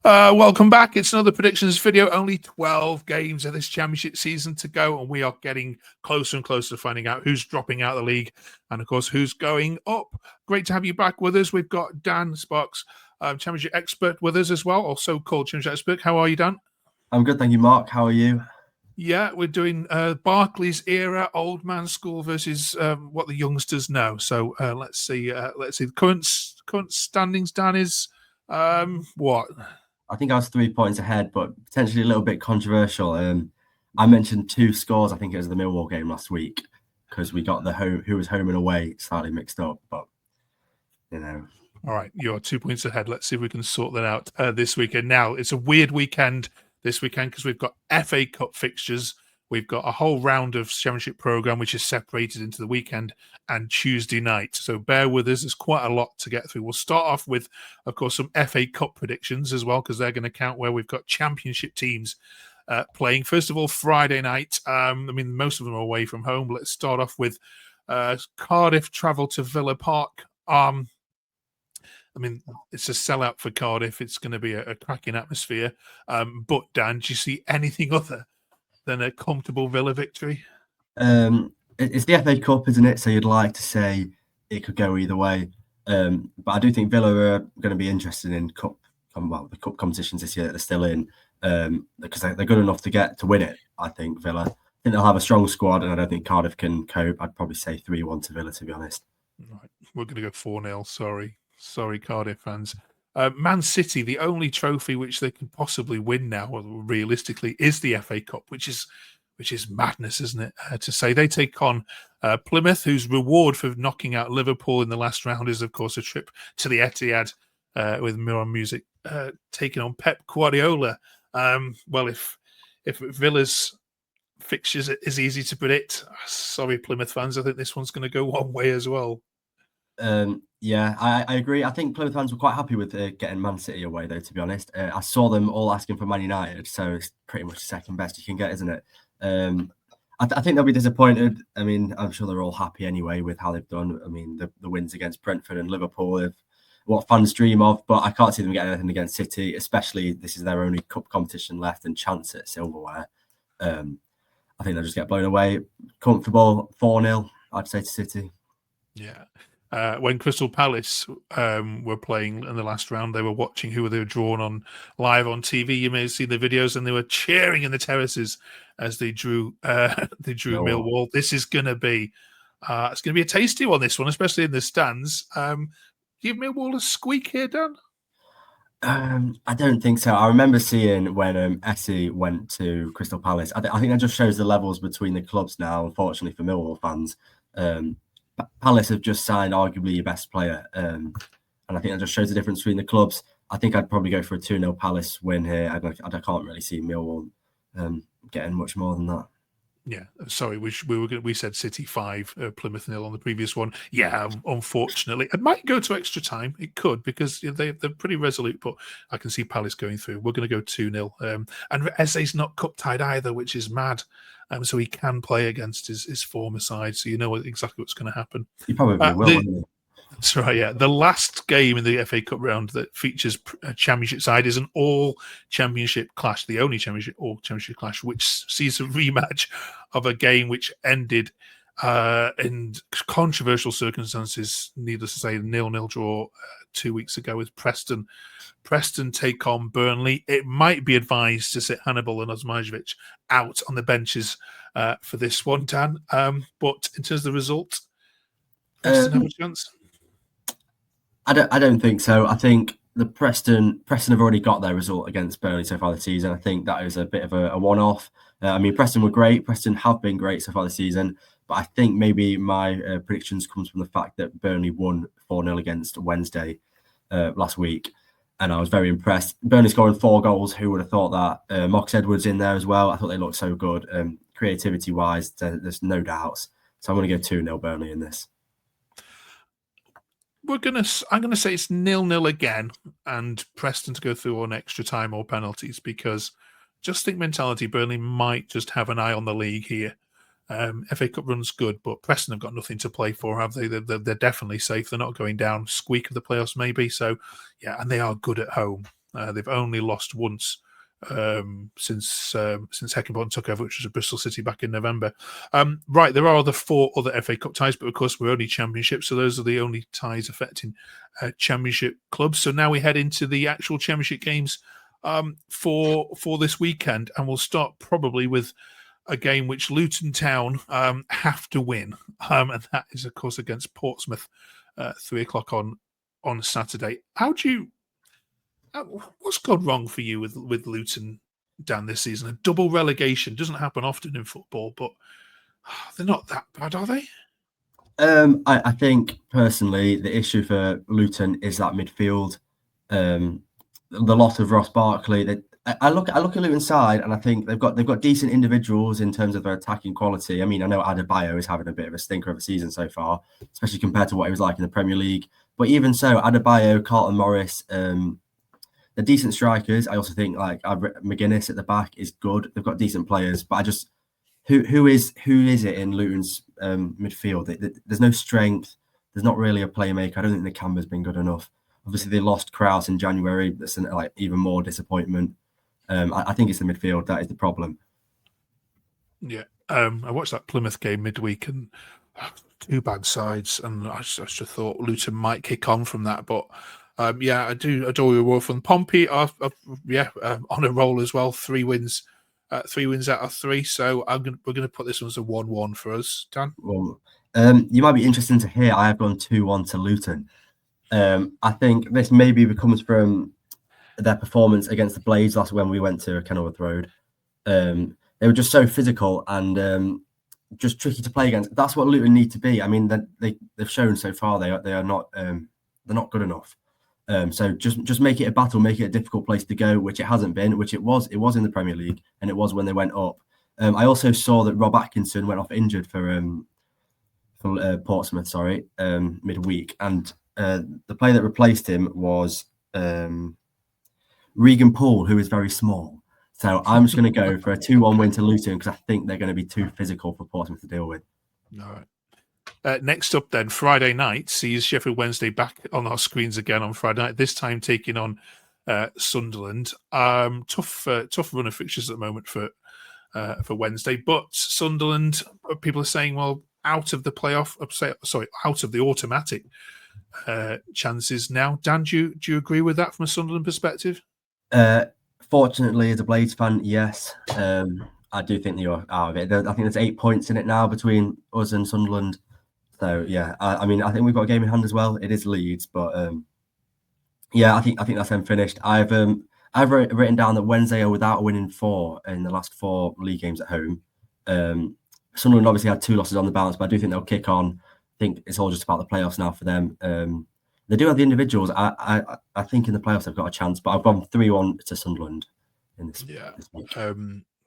Welcome back. It's another predictions video. Only 12 games of this championship season to go, and we are getting closer and closer to finding out who's dropping out of the league and, of course, who's going up. Great to have you back with us. We've got Dan Sparks, championship expert, with us as well, or so-called championship expert. How are you, Dan? I'm good, thank you, Mark. How are you? Yeah, we're doing Barclays era, old man school versus what the youngsters know. So let's see. The current standings, Dan, is what? I think I was 3 points ahead, but potentially a little bit controversial. I mentioned 2 scores. I think it was the Millwall game last week because we got the who was home and away slightly mixed up. But all right, you're 2 points ahead. Let's see if we can sort that out this weekend. Now it's a weird weekend this weekend because we've got FA Cup fixtures. We've got a whole round of championship program which is separated into the weekend and Tuesday night. So bear with us. There's quite a lot to get through. We'll start off with, of course, some FA Cup predictions as well, because they're going to count where we've got championship teams playing. First of all, Friday night. Most of them are away from home. Let's start off with Cardiff travel to Villa Park. It's a sellout for Cardiff. It's going to be a cracking atmosphere. But Dan, do you see anything other than a comfortable Villa victory? It's the FA Cup, isn't it? So you'd like to say it could go either way. But I do think Villa are going to be interested in the cup competitions this year that they're still in, because they're good enough to win it. I think Villa. I think they'll have a strong squad, and I don't think Cardiff can cope. I'd probably say 3-1 to Villa, to be honest. Right, we're going to go 4-0. Sorry, Cardiff fans. Man City, the only trophy which they can possibly win now, realistically, is the FA Cup, which is madness, isn't it? To say they take on Plymouth, whose reward for knocking out Liverpool in the last round is, of course, a trip to the Etihad with Milan Music taking on Pep Guardiola. Well, if Villa's fixtures is easy to predict, sorry, Plymouth fans, I think this one's going to go one way as well. Yeah, I agree. I think Plymouth fans were quite happy with getting Man City away, though, to be honest. I saw them all asking for Man United, so it's pretty much the second best you can get, isn't it? I think they'll be disappointed. I'm sure they're all happy anyway with how they've done. The wins against Brentford and Liverpool are what fans dream of, but I can't see them getting anything against City, especially this is their only cup competition left and chance at silverware. I think they'll just get blown away. Comfortable 4-0, I'd say, to City. Yeah. When Crystal Palace were playing in the last round, they were watching who they were drawn on live on TV. You may have seen the videos, and they were cheering in the terraces as they drew Millwall. This is going to be a tasty one. This one, especially in the stands. Give Millwall a squeak here, Dan? I don't think so. I remember seeing when Essie went to Crystal Palace. I think that just shows the levels between the clubs now. Unfortunately for Millwall fans. Palace have just signed arguably your best player, and I think that just shows the difference between the clubs. I think I'd probably go for a 2-0 Palace win here. I can't really see Millwall getting much more than that. Yeah, sorry, we said City 5, Plymouth 0 on the previous one. Yeah, unfortunately, it might go to extra time. It could, because they're pretty resolute, but I can see Palace going through. We're going to go 2-0. And Esse's not cup tied either, which is mad. So he can play against his former side, so you know exactly what's going to happen. He probably will, won't he? That's right, yeah. The last game in the FA Cup round that features a championship side is an all-championship clash, the only all-championship clash, which sees a rematch of a game which ended in controversial circumstances, needless to say, 0-0 draw 2 weeks ago with Preston. Preston take on Burnley. It might be advised to sit Hannibal and Osmajevic out on the benches for this one, Dan. But in terms of the result, Preston have a chance? I don't think so. I think the Preston have already got their result against Burnley so far this season. I think that is a bit of a one-off. Preston were great. Preston have been great so far this season. But I think maybe my predictions comes from the fact that Burnley won 4-0 against Wednesday last week. And I was very impressed. Burnley scoring 4 goals. Who would have thought that? Mox Edwards in there as well. I thought they looked so good. Creativity-wise, there's no doubts. So I'm going to go 2-0 Burnley in this. I'm going to say it's 0-0 again, and Preston to go through on extra time or penalties, because just think mentality, Burnley might just have an eye on the league here. FA Cup run's good, but Preston have got nothing to play for, have they? They're definitely safe. They're not going down. Squeak of the playoffs, maybe. So, yeah, and they are good at home. They've only lost once since Heckingbottom took over, which was at Bristol City back in November. Right, there are the 4 other FA Cup ties, but of course we're only Championship, so those are the only ties affecting Championship clubs. So now we head into the actual Championship games for this weekend, and we'll start probably with a game which Luton Town have to win, and that is of course against Portsmouth, 3:00 on Saturday. What's gone wrong for you with Luton, Dan, this season? A double relegation doesn't happen often in football, but they're not that bad, are they? I think personally the issue for Luton is that midfield. The loss of Ross Barkley. I look at Luton's side, and I think they've got decent individuals in terms of their attacking quality. I mean, I know Adebayo is having a bit of a stinker of a season so far, especially compared to what he was like in the Premier League. But even so, Adebayo, Carlton Morris, they're decent strikers. I also think like McGuinness at the back is good. They've got decent players, but I just who is it in Luton's midfield? There's no strength. There's not really a playmaker. I don't think the Camber's been good enough. Obviously, they lost Kraus in January. That's like even more disappointment. I think it's the midfield that is the problem. Yeah, I watched that Plymouth game midweek, and 2 bad sides, and I just thought Luton might kick on from that, but. Yeah, I do adore your work from Pompey. On a roll as well. 3 wins, 3 wins out of 3. So we're going to put this one as a 1-1 for us, Dan. Well, you might be interested to hear I have gone 2-1 to Luton. I think this maybe comes from their performance against the Blades last when we went to Kenilworth Road. They were just so physical and just tricky to play against. That's what Luton need to be. I mean, they've shown so far they are not they're not good enough. So just make it a battle, make it a difficult place to go, which it hasn't been, which it was in the Premier League, and it was when they went up. I also saw that Rob Atkinson went off injured for Portsmouth, midweek, and the player that replaced him was Regan Poole, who is very small. So I'm just going to go for a 2-1 win to Luton because I think they're going to be too physical for Portsmouth to deal with. All right. Next up, then, Friday night sees Sheffield Wednesday back on our screens again on Friday night, this time taking on Sunderland. Tough run of fixtures at the moment for Wednesday, but Sunderland, people are saying, well, out of the playoff, out of the automatic chances now. Dan, do you agree with that from a Sunderland perspective? Fortunately, as a Blades fan, yes. I do think you're out of it. I think there's 8 points in it now between us and Sunderland. So yeah, I mean, I think we've got a game in hand as well. It is Leeds, but I think that's them finished. I've written down that Wednesday are without a win in 4 in the last 4 league games at home. Sunderland obviously had 2 losses on the balance, but I do think they'll kick on. I think it's all just about the playoffs now for them. They do have the individuals. I think in the playoffs they've got a chance, but I've gone 3-1 to Sunderland in this. Yeah. This week.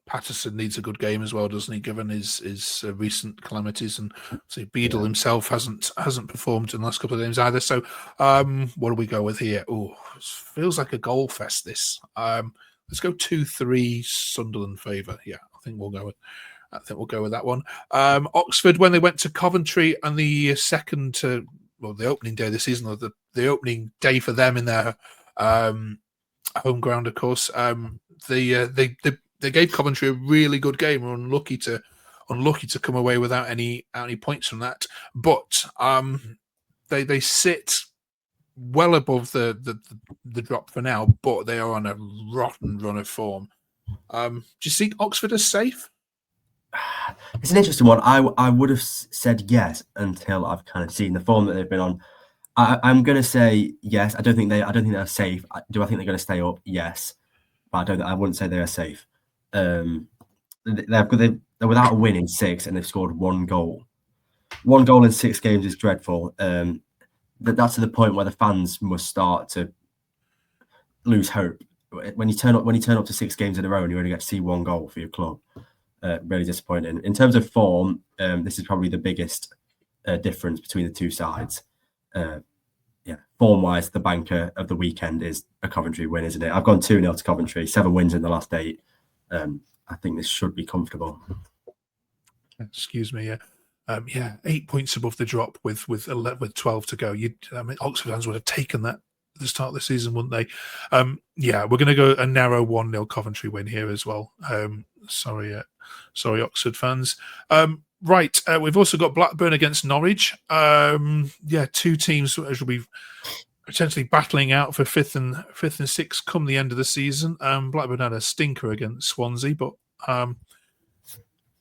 Patterson needs a good game as well, doesn't he? Given his recent calamities, and so Beadle himself hasn't performed in the last couple of games either. So, what do we go with here? Oh, feels like a goal fest. This. Let's go 2-3 Sunderland favour. Yeah, I think we'll go with that one. Oxford, when they went to Coventry, and the the opening day of the season, or the opening day for them in their home ground, of course. They gave Coventry a really good game. We're unlucky to come away without any points from that. But they sit well above the drop for now, but they are on a rotten run of form. Do you see Oxford as safe? It's an interesting one. I would have said yes until I've kind of seen the form that they've been on. I'm going to say yes. I don't think they're safe. Do I think they're going to stay up? Yes, but I wouldn't say they are safe. They're without a win in 6, and they've scored 1 goal. 1 goal in 6 games is dreadful. That's to the point where the fans must start to lose hope. When you turn up to 6 games in a row and you only get to see 1 goal for your club, really disappointing. In terms of form, this is probably the biggest difference between the 2 sides. Form-wise, the banker of the weekend is a Coventry win, isn't it? I've gone 2-0 to Coventry, 7 wins in the last 8. I think this should be comfortable. Excuse me, yeah. 8 points above the drop with 12 to go. Oxford fans would have taken that the start of the season, wouldn't they? Yeah, we're going to go a narrow 1-0 Coventry win here as well. Sorry, Oxford fans. Right, we've also got Blackburn against Norwich. Two teams which will be potentially battling out for fifth and sixth come the end of the season. Blackburn had a stinker against Swansea, but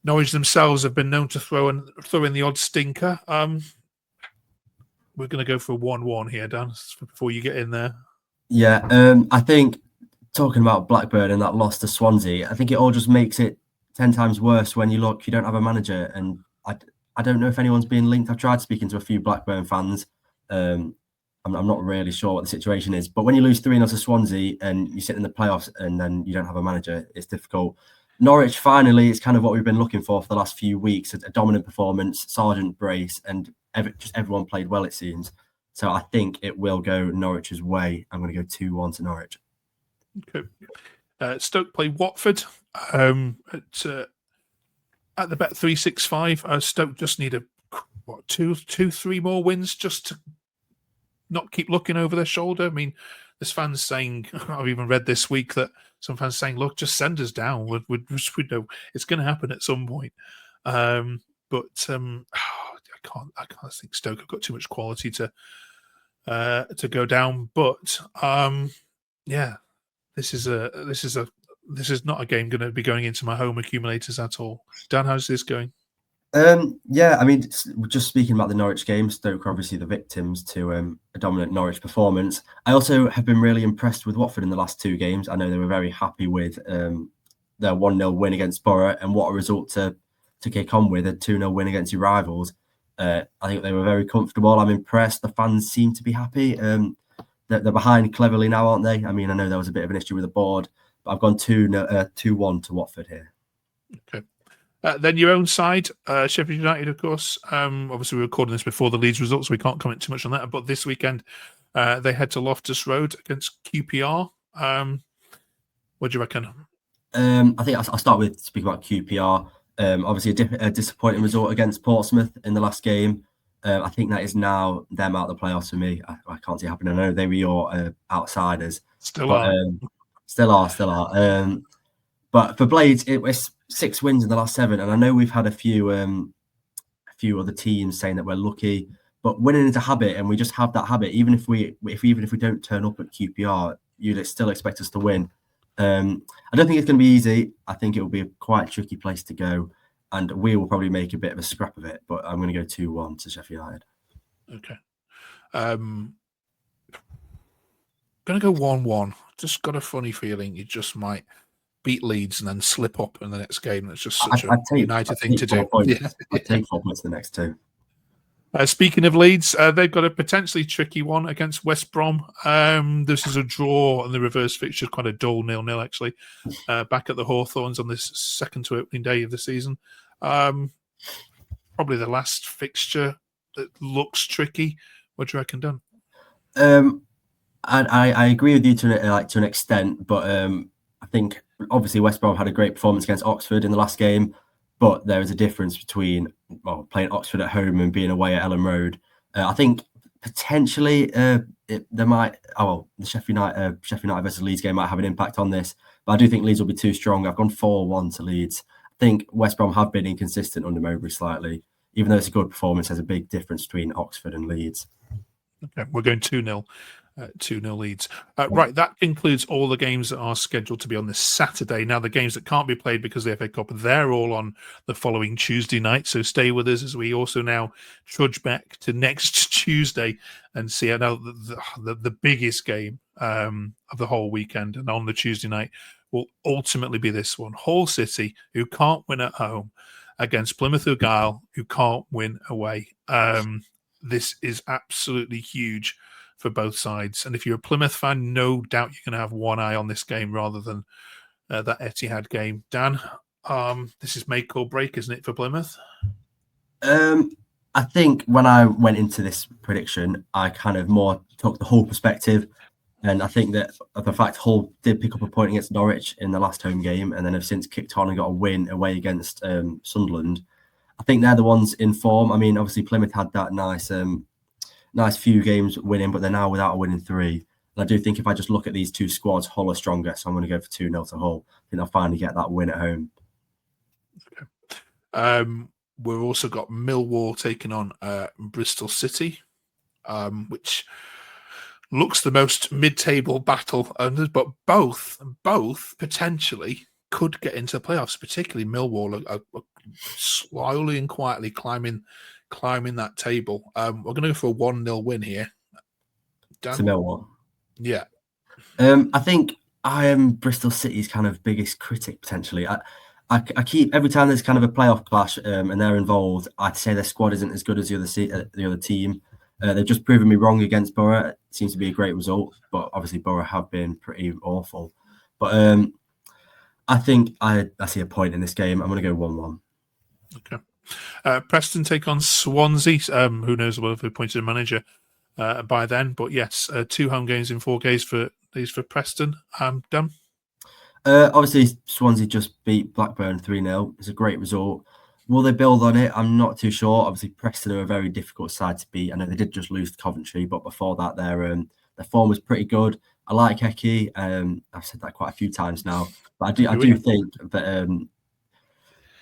Norwich themselves have been known to throw in the odd stinker. We're going to go for a 1-1 here, Dan, before you get in there. Yeah, I think talking about Blackburn and that loss to Swansea, I think it all just makes it 10 times worse when you don't have a manager. And I don't know if anyone's being linked. I've tried speaking to a few Blackburn fans. I'm not really sure what the situation is. But when you lose 3-0 to Swansea and you sit in the playoffs and then you don't have a manager, it's difficult. Norwich, finally, is kind of what we've been looking for the last few weeks. A dominant performance, Sargent brace, and just everyone played well, it seems. So I think it will go Norwich's way. I'm going to go 2-1 to Norwich. Okay. Stoke play Watford at the Bet365. Stoke just need two, 3 more wins just to not keep looking over their shoulder. I mean, there's fans saying, I've even read this week that some fans saying, look, just send us down. We know it's going to happen at some point. I can't think Stoke have got too much quality to go down. But this is not a game going to be going into my home accumulators at all. Dan, how's this going? I mean, just speaking about the Norwich game, Stoke are obviously the victims to a dominant Norwich performance. I also have been really impressed with Watford in the last 2 games. I know they were very happy with their 1-0 win against Borough, and what a result to kick on with, a 2-0 win against your rivals. I think they were very comfortable. I'm impressed. The fans seem to be happy. They're behind cleverly now, aren't they? I mean, I know there was a bit of an issue with the board, but I've gone 2-1 to Watford here. Okay. Then your own side, Sheffield United, of course. Obviously, we're recording this before the Leeds results, so we can't comment too much on that. But this weekend, they head to Loftus Road against QPR. What do you reckon? I think I'll start with speaking about QPR. Obviously, a disappointing result against Portsmouth in the last game. I think that is now them out of the playoffs for me. I can't see it happening. I know they were your outsiders. Still are. But for Blades, it was 6 wins in the last 7, and I know we've had a few other teams saying that we're lucky, but winning is a habit, and we just have that habit. Even if we don't turn up at QPR, you'd still expect us to win. I don't think it's going to be easy. I think it will be a quite tricky place to go, and we will probably make a bit of a scrap of it. But I'm going to go 2-1 to Sheffield United. Okay. Going to go 1-1. Just got a funny feeling you just might beat Leeds and then slip up in the next game. It's just such a United thing to do. I'd take 4 points the next 2. Speaking of Leeds, they've got a potentially tricky one against West Brom. This is a draw on the reverse fixture, quite a dull 0-0 actually. Back at the Hawthorns on this second to opening day of the season. Probably the last fixture that looks tricky. What do you reckon, Dan? I agree with you to an extent, but I think obviously West Brom had a great performance against Oxford in the last game, but there is a difference between playing Oxford at home and being away at Ellen Road. I think potentially the Sheffield United versus Leeds game might have an impact on this, but I do think Leeds will be too strong. I've gone 4-1 to Leeds. I think West Brom have been inconsistent under Mowbray slightly. Even though it's a good performance, there's a big difference between Oxford and Leeds. Okay, we're going 2-0. 2-0 Leeds. Right, that concludes all the games that are scheduled to be on this Saturday. Now, the games that can't be played because of the FA Cup, they're all on the following Tuesday night. So stay with us as we also now trudge back to next Tuesday and see how the biggest game of the whole weekend. And on the Tuesday night will ultimately be this one. Hull City, who can't win at home, against Plymouth Argyle, who can't win away. This is absolutely huge for both sides. And if you're a Plymouth fan, no doubt you're going to have one eye on this game rather than that Etihad game. Dan, this is make or break, isn't it, for Plymouth? I think when I went into this prediction, I kind of more took the Hull perspective. And I think that the fact Hull did pick up a point against Norwich in the last home game and then have since kicked on and got a win away against Sunderland, I think they're the ones in form. I mean, obviously Plymouth had that nice few games winning, but they're now without a win in 3. And I do think if I just look at these two squads, Hull are stronger. So I'm going to go for 2-0 to Hull. I think they'll finally get that win at home. Okay. We've also got Millwall taking on Bristol City, which looks the most mid-table battle, but both potentially could get into the playoffs. Particularly Millwall are slowly and quietly climbing that table. We're going to go for a 1-0 win here. Dan? To Millwall. Yeah. I think I am Bristol City's kind of biggest critic potentially. I keep every time there's kind of a playoff clash and they're involved, I'd say their squad isn't as good as the other team. They've just proven me wrong against Borough. It seems to be a great result, but obviously Borough have been pretty awful. But I think I see a point in this game. I'm going to go 1-1. Okay. Preston take on Swansea. Who knows whether they appointed a manager by then? But yes, 2 home games in 4 days for Preston. Dan? Obviously, Swansea just beat Blackburn 3-0. It's a great result. Will they build on it? I'm not too sure. Obviously, Preston are a very difficult side to beat. I know they did just lose to Coventry, but before that, their form was pretty good. I like Hecky. I've said that quite a few times now, but I do think that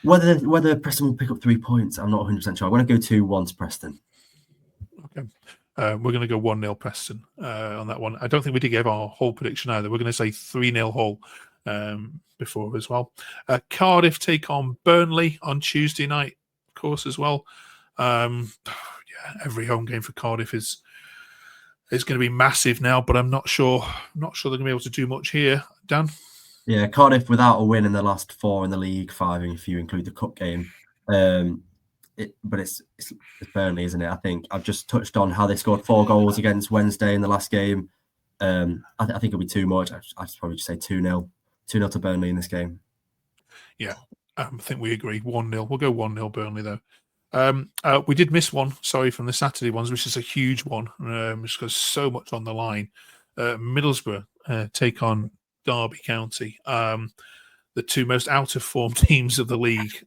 whether Preston will pick up 3 points, I'm not 100% sure. I'm going to go 2-1 to Preston. Okay. We're going to go 1-0 Preston on that one. I don't think we did give our whole prediction either. We're going to say 3-0 Hull before as well. Cardiff take on Burnley on Tuesday night, of course, as well. Every home game for Cardiff is going to be massive now, but I'm not sure they're going to be able to do much here. Dan? Yeah, Cardiff without a win in the last 4 in the league, 5 if you include the cup game. But it's Burnley, isn't it? I think I've just touched on how they scored 4 goals against Wednesday in the last game. I think it'll be too much. I'd probably just say 2-0 to Burnley in this game. Yeah, I think we agree. 1-0. We'll go 1-0 Burnley though. We did miss one, sorry, from the Saturday ones, which is a huge one. Just because so much on the line. Middlesbrough take on Derby County, the 2 most out of form teams of the league.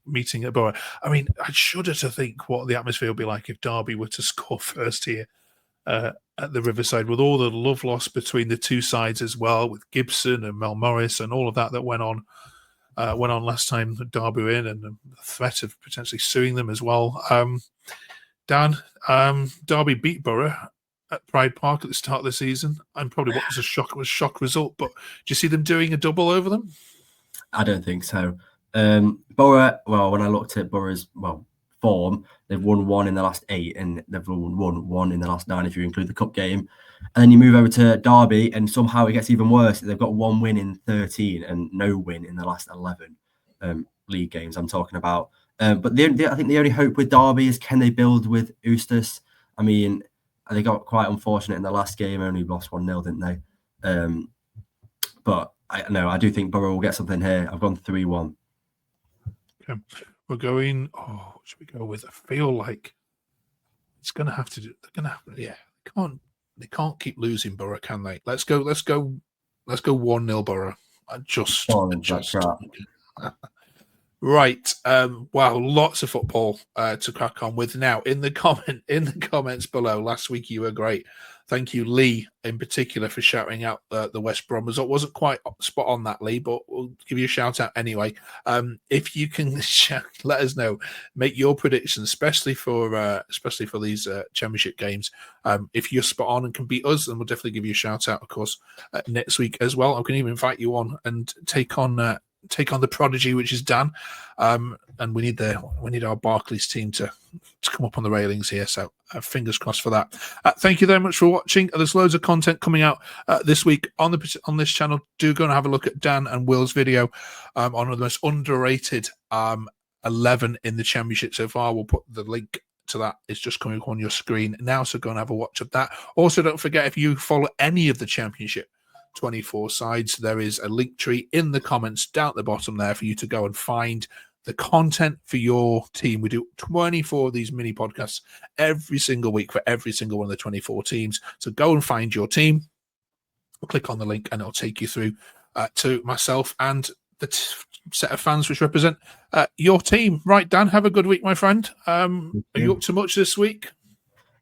Meeting at Borough. I mean, I shudder to think what the atmosphere would be like if Derby were to score first here at the Riverside, with all the love lost between the 2 sides as well, with Gibson and Mel Morris and all of that went on last time that Derby were in, and the threat of potentially suing them as well. Dan, Derby beat Borough at Pride Park at the start of the season, and probably what was a shock result. But do you see them doing a double over them? I don't think so. Borough, well, when I looked at Borough's form, they've won 1 in the last 8, and they've won 1 in the last 9 if you include the cup game. And then you move over to Derby, and somehow it gets even worse. They've got 1 win in 13 and no win in the last 11 league games I'm talking about. But I think the only hope with Derby is, can they build with Eustace? I mean, they got quite unfortunate in the last game, only lost 1-0, didn't they? But I do think Borough will get something here. I've gone 3-1. Okay. We're going. Oh, what should we go with? I feel like it's going to have to do. They're going to have. Yeah, they can't keep losing Borough, can they? Let's go 1-0 Borough. Just. Right. Wow. Lots of football to crack on with now. In the comments below. Last week you were great. Thank you, Lee, in particular, for shouting out the West Brom result. Wasn't quite spot on that, Lee, but we'll give you a shout out anyway. If you can let us know, make your predictions, especially for these championship games. If you're spot on and can beat us, then we'll definitely give you a shout out, of course, next week as well. I can even invite you on and take on the prodigy, which is Dan, and we need our Barclays team to come up on the railings here. So fingers crossed for that. Thank you very much for watching. There's loads of content coming out this week on this channel. Do go and have a look at Dan and Will's video on one of the most underrated 11 in the championship so far. We'll put the link to that. It's just coming up on your screen now, so go and have a watch of that. Also, don't forget, if you follow any of the championship 24 sides, there is a link tree in the comments down at the bottom there for you to go and find the content for your team. We do 24 of these mini podcasts every single week for every single one of the 24 teams. So go and find your team, click on the link, and it'll take you through to myself and the set of fans which represent your team. Right, Dan, have a good week, my friend. Are you up to much this week?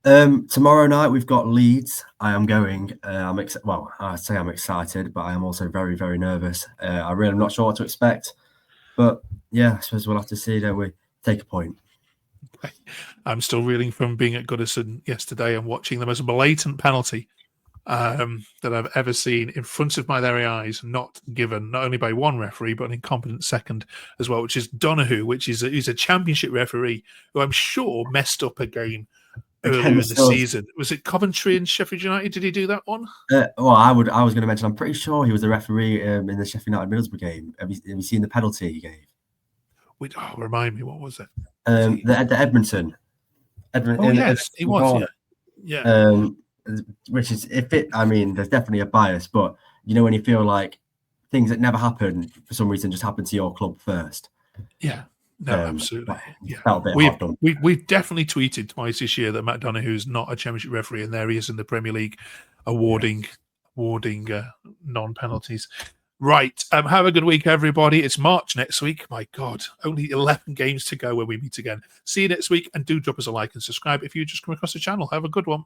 Tomorrow night we've got Leeds. I am going. I say I'm excited, but I am also very, very nervous. I'm not sure what to expect. But yeah, I suppose we'll have to see, don't we? Take a point. I'm still reeling from being at Goodison yesterday and watching the most blatant penalty that I've ever seen in front of my very eyes, not given not only by one referee but an incompetent second as well, which is Donahue, who's a championship referee who I'm sure messed up a game earlier in the season. Was it Coventry and Sheffield United? Did he do that one? I was going to mention. I'm pretty sure he was the referee in the Sheffield United Middlesbrough game. Have you seen the penalty he gave? Remind me, what was it? The Edmonton. Yes, he was. Yeah. Which is there's definitely a bias, but when you feel like things that never happen for some reason just happen to your club first. Yeah. No, absolutely. Yeah. We've definitely tweeted twice this year that Matt Donohue's not a championship referee, and there he is in the Premier League awarding non-penalties. Right. Have a good week, everybody. It's March next week. My God, only 11 games to go when we meet again. See you next week, and do drop us a like and subscribe if you just come across the channel. Have a good one.